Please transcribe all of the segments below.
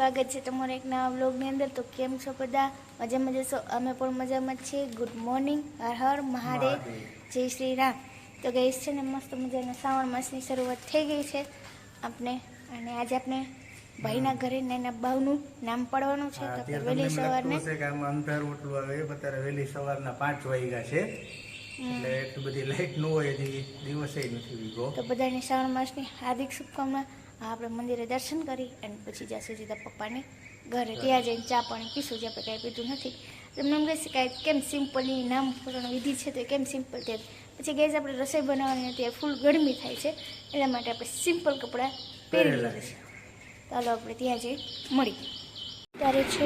સ્વાગત છે તમારા એક નવા વ્લોગની અંદર। તો કેમ છો બધા? મજામાં જશો? અમે પણ મજામાં જ છીએ। ગુડ મોર્નિંગ, હર હર મહાદેવ, જય શ્રી રામ। તો ગઈશ છે ને મસ્ત મજાના શ્રાવણ માસની શરૂઆત થઈ ગઈ છે આપણે, અને આજે આપણે ભાઈના ઘરે નાના બાવનું નામ પાડવાનું છે। તો વહેલી સવારને અંધારું એટલું આવે અત્યારે વહેલી સવારના 5 વાગ્યા છે, એટલે એટલી બધી લાઈટ ન હોય દિવસે નથી વીગો। તો બધાને શ્રાવણ માસની હાર્દિક શુભકામના। આપણે મંદિરે દર્શન કરી અને પછી જશે સીધા પપ્પાને ઘરે। ત્યાં જઈને ચા પાણી પીશું, જે આપણે કાંઈ પીધું નથી। તમને એમ કહેશે કે કેમ સિમ્પલની નામ કરવાની વિધિ છે તો કેમ સિમ્પલ છે? પછી ગેસ આપણે રસોઈ બનાવવાની અત્યારે ફૂલ ગરમી થાય છે, એટલા માટે આપણે સિમ્પલ કપડાં પહેરેલા છે। ચાલો આપણે ત્યાં જઈ મળી ત્યારે છે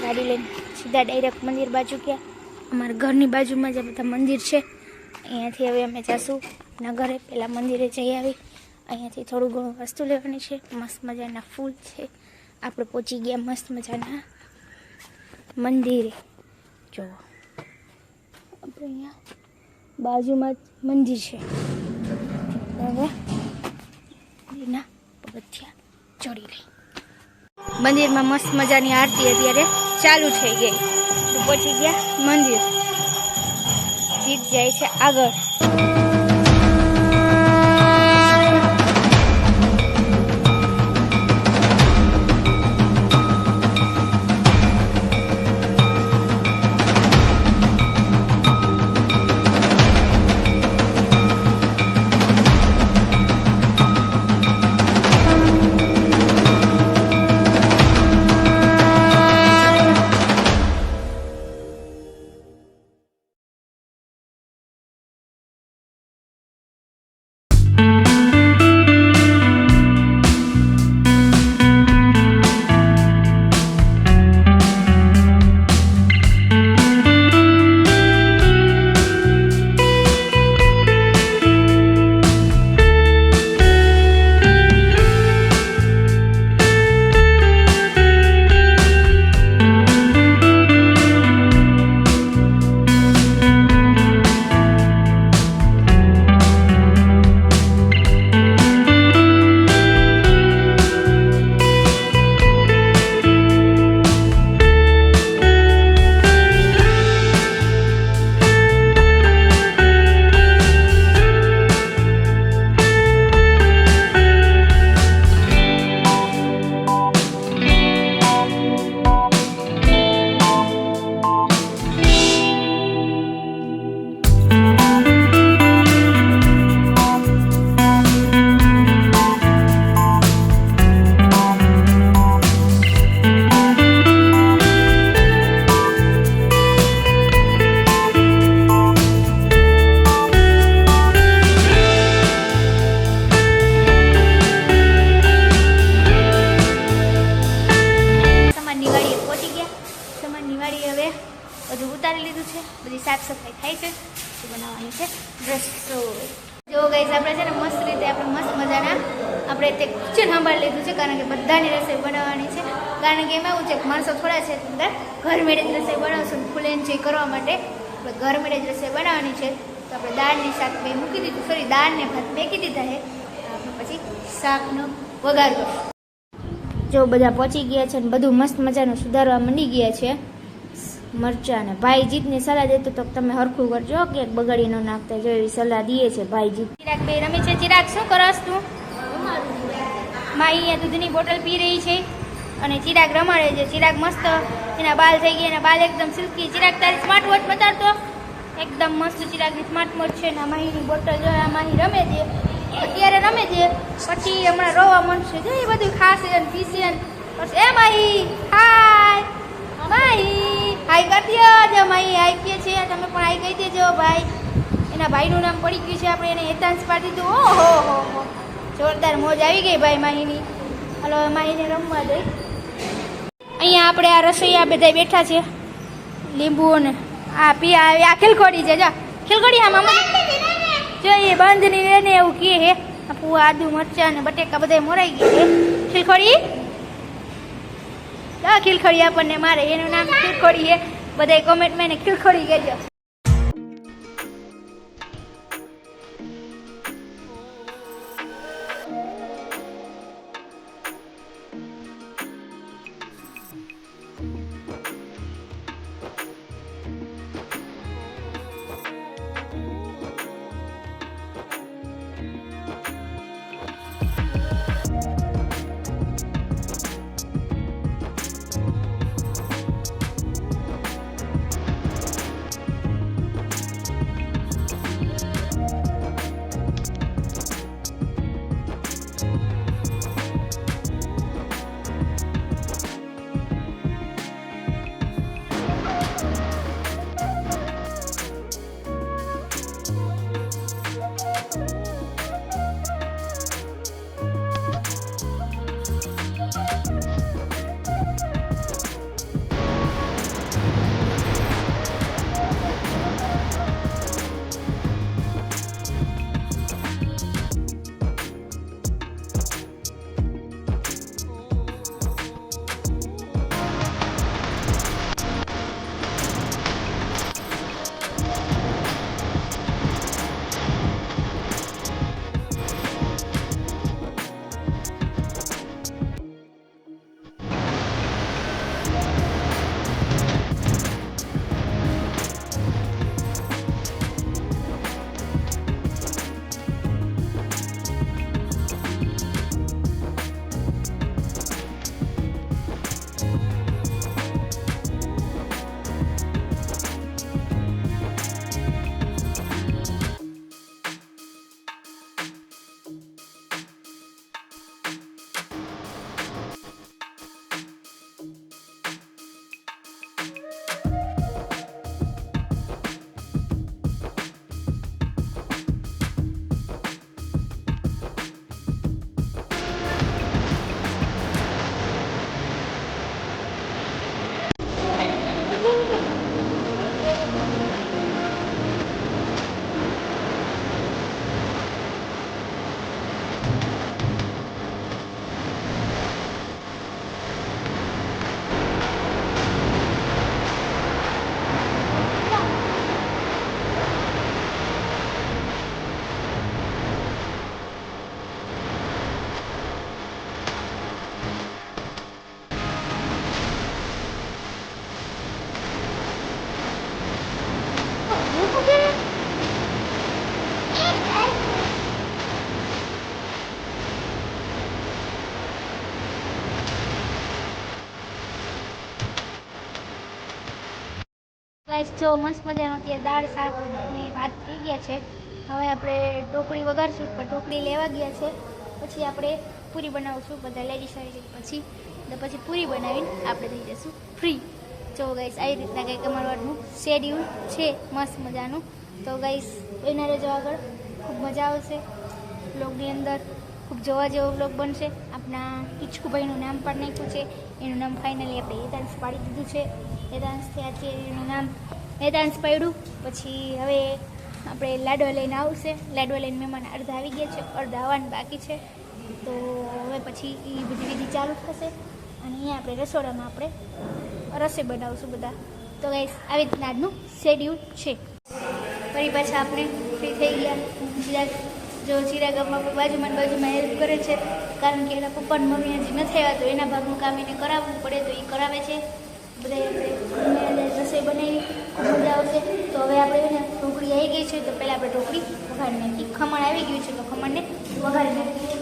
ગાડી લઈને સીધા ડાયરેક્ટ મંદિર બાજુ ગયા। અમારા ઘરની બાજુમાં જ બધા મંદિર છે, અહીંયાથી હવે અમે જઈશું આપણા ઘરે। પહેલાં મંદિરે જઈ આવી, અહીંયાથી થોડું ઘણું વસ્તુ લેવાની છે। મસ્ત મજાના ફૂલ છે। આપણે પહોંચી ગયા મસ્ત મજાના મંદિરે। જો આપણે અહીંયા બાજુમાં જ મંદિર છે, હવે મંદિરના પગથિયા ચડી લઈ। મંદિરમાં મસ્ત મજાની આરતી અત્યારે ચાલુ થઈ ગઈ। તો પહોંચી ગયા મંદિર, જીત જાય છે આગળ। બધું ઉતારી લીધું છે, બધી સાફ સફાઈ થાય છે, બનાવવાની છે રસોઈ। જો ગાઈસ આપણે છે ને મસ્ત રીતે આપણે મસ્ત મજાના આપણે તે કિચન સંભાળી લીધું છે, કારણ કે બધાની રસોઈ બનાવવાની છે। કારણ કે એમાં એવું છે કે માણસો થોડા છે, એટલે ઘર મેળે જ રસોઈ બનાવશું। ફૂલ એન્જોય કરવા માટે આપણે ઘર મેળે જ રસોઈ બનાવવાની છે। તો આપણે દાળની શાક બે મૂકી દીધું, સોરી દાળ ને ભાત મેકી દીધા છે। આપણે પછી શાકનો વઘાર કરીશું। જો બધા પહોંચી ગયા છે ને બધું મસ્ત મજાનું સુધારવા માંડી ગયા છે। મરચાં ને ભાઈ જીતને સલાહ દેતો તો તમે હરખું કરજો કે બગાડી ન નાખતા, જો એવી સલાહ દીએ છે ભાઈ જીત। ચિરાગ બે રમે છે। ચિરાગ શું કરસ તું? માઈ અહીંયા દૂધની બોટલ પી રહી છે અને ચિરાગ રમાડે છે। ચિરાગ મસ્ત એના બાલ થઈ ગયા, એના બાલ એકદમ સિલ્કી। ચિરાગ તારી સ્માર્ટ વોચ બતાડતો, એકદમ મસ્ત ચિરાગની સ્માર્ટ વોચ છે। ને માહીની બોટલ જો આ માહી રમે છે, અત્યારે રમે છે, પછી હમણાં રોવા મળશે। જો એ બધું ખાશે ને પીશે ને પછી એ માહી હાય માહી હાઈ કરી દો। માહી હાઈ કહે છે, તમે પણ હાઈ કહી દેજો ભાઈ। એના ભાઈનું નામ પડી ગયું છે, આપણે એને હેતાંશ પાડી દીધું। ઓહો હો જોરદાર મોજ આવી ગઈ ભાઈ માહીની। હલો માહીને રમવા દઈ। અહીંયા આપણે આ રસોઈયા બધા બેઠા છે, લીંબુ ને આ પી આ ખીલખોડી છે। જો ખીલખોડી હા મામા જો એ બંધ ની રહે ને એવું કહે હે। પૂ આદુ મરચાં ને બટેકા બધા મોરાઈ ગયા છે। ખીલખોડી ખીલખોડી આપણને મારે, એનું નામ ખીલખોડી છે। બધા કોમેન્ટમાં એને ખીલખોડી કહેજો। ગાઈસ જો મસ્ત મજાનો અત્યારે દાળ શાકની વાત થઈ ગયા છે. હવે આપણે ઢોકળી વઘારશું પણ ઢોકળી લેવા ગયા છે. પછી આપણે પૂરી બનાવશું. બધા લેડીઝ આવી જાય પછી પૂરી બનાવીને આપણે થઈ જઈશું ફ્રી. જો ગાઈસ આવી રીતના કંઈક અમારું શેડ્યુલ છે મસ્ત મજાનું. તો ગાઈસ એના રહેજો આગળ, ખૂબ મજા આવશે બ્લોગની અંદર. ખૂબ જોવા જેવો બ્લોગ બનશે. આપણા હિચકુભાઈનું નામ પણ નાખ્યું છે. એનું નામ ફાઇનલી આપણે હેતાંશ પાડી દીધું છે. હેતાંશથી અત્યારે એનું નામ હેતાંશ પાડ્યું. પછી હવે આપણે લાડવા લઈને આવશે. લાડવા લઈને મહેમાન અડધા આવી ગયા છે, અડધા આવવાનું બાકી છે. તો હવે પછી એ બધી વિધિ ચાલુ થશે અને અહીંયા આપણે રસોડામાં આપણે રસોઈ બનાવશું બધા. તો ગાઈસ આવી રીતના આજનું શેડ્યુલ છે. ફરી પાછા આપણે ફ્રી થઈ ગયા. ચિરાગમાં બાજુમાં હેલ્પ કરે છે, કારણ કે એના પપ્પાની મમ્મી હજી નથી આવ્યા તો એના ભાગનું કામ એને કરાવવું પડે, તો એ કરાવે છે. બધા આપણે રસોઈ બનાવી, ખૂબ મજા આવશે. તો હવે આપણે એને ઢોકળી આવી ગઈ છે તો પહેલાં આપણે ઢોકળી વઘારી નાખી. ખમણ આવી ગયું છે તો ખમણને વઘારી નાખીએ.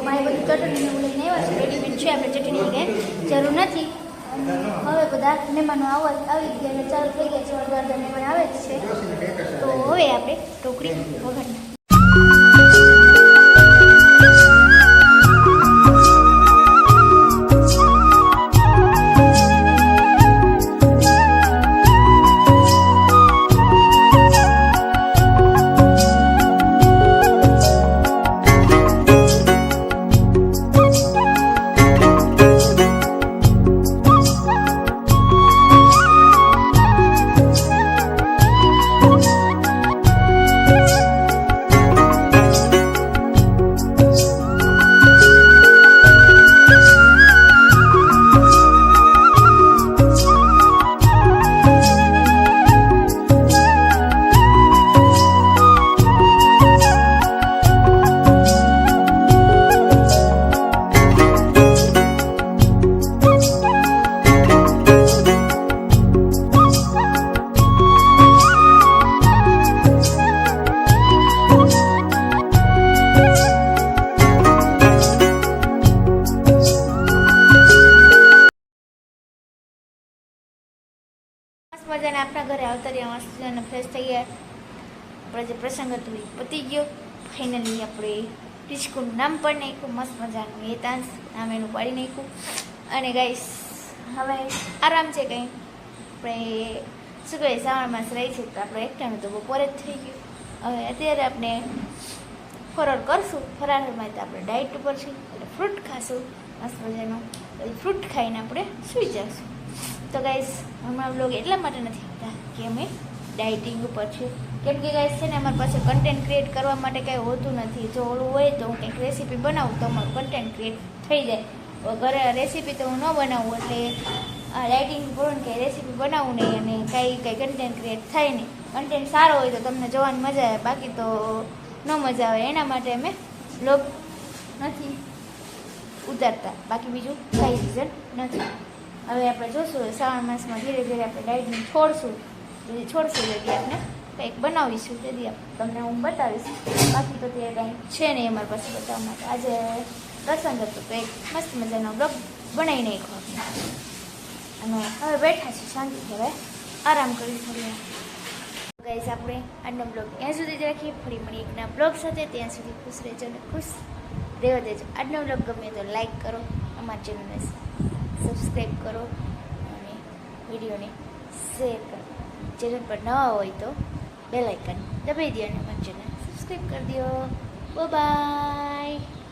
મારે બધું ચટણી એવું લઈને આવ્યા છે, રેડીમેડ છે, આપણે ચટણી કંઈ જરૂર નથી. હવે બધા મહેમાનો આવી ગયા એટલે ચાલુ થઈ ગયા છે. અડધા મહેમાન આવે જ છે. તો હવે આપણે ઢોકળી વઘારી નાખીએ. મજાને આપણા ઘરે આવતા રહ્યા, મસ્ત મજાને ફ્રેશ થઈ ગયા. આપણે જે પ્રસંગ હતું એ પતી ગયો. ફાઇનલી આપણે હિચકુનું નામ પણ નાખ્યું, મસ્ત મજાનું હેતાંશ નામ એનું પાડી નાખ્યું. અને ગાઈસ હવે આરામ છે. કંઈ આપણે શું કહેવાય, શ્રાવણ માસ રહી છે તો આપણે એકટાણું તો બપોરે જ થઈ ગયું. હવે અત્યારે આપણે ફરાળ કરશું. ફરાળમાં તો આપણે ડાયટ ઉપર છીએ એટલે ફ્રૂટ ખાશું મસ્ત મજાનું. ફ્રૂટ ખાઈને આપણે સૂઈ જઈશું. તો ગાઈસ હમણાં બ્લોગ એટલા માટે નથી આવતા કે અમે ડાયટિંગ ઉપર છીએ. કેમ કે ગાઈસ છે ને અમારી પાસે કન્ટેન્ટ ક્રિએટ કરવા માટે કાંઈ હોતું નથી. જો ઓલું હોય તો હું કંઈક રેસીપી બનાવું તો અમારું કન્ટેન્ટ ક્રિએટ થઈ જાય. ઘરે રેસીપી તો હું ન બનાવું એટલે ડાયટિંગ પૂરું કંઈ રેસીપી બનાવું નહીં અને કંઈ કન્ટેન્ટ ક્રિએટ થાય નહીં. કન્ટેન્ટ સારો હોય તો તમને જોવાની મજા આવે, બાકી તો ન મજા આવે. એના માટે અમે બ્લોગ નથી ઉતારતા, બાકી બીજું કાંઈ રીઝન નથી. હવે આપણે જોશું શ્રાવણ માસમાં ધીરે ધીરે આપણે ડાયટને છોડશું તેથી આપણે કંઈક બનાવીશું, તેથી તમને હું બતાવીશ. બાકી તો તે કાંઈ છે નહીં અમારી પાસે બતાવવા માટે. આજે પ્રસંગ હતો તો એક મસ્ત મજાનો બ્લોગ બનાવી નાખ્યો અને હવે બેઠા છીએ શાંતિથી. હવે આરામ કરીશું. ગાઈસ આપણે આજનો બ્લોગ ત્યાં સુધી જ રાખીએ. ફરી મળી એકના બ્લોગ સાથે. ત્યાં સુધી ખુશ રહેજો અને ખુશ રહેવા દેજો. આજનો બ્લોગ ગમે તો લાઈક કરો, અમારા ચેનલને સબસ્ક્રાઈબ કરો અને વિડીયોને શેર કરો. ચેનલ પર નવા હોય તો બેલ આઇકન દબાવી દો અને અમારી ચેનલ સબસ્ક્રાઈબ કરી દો. બાય.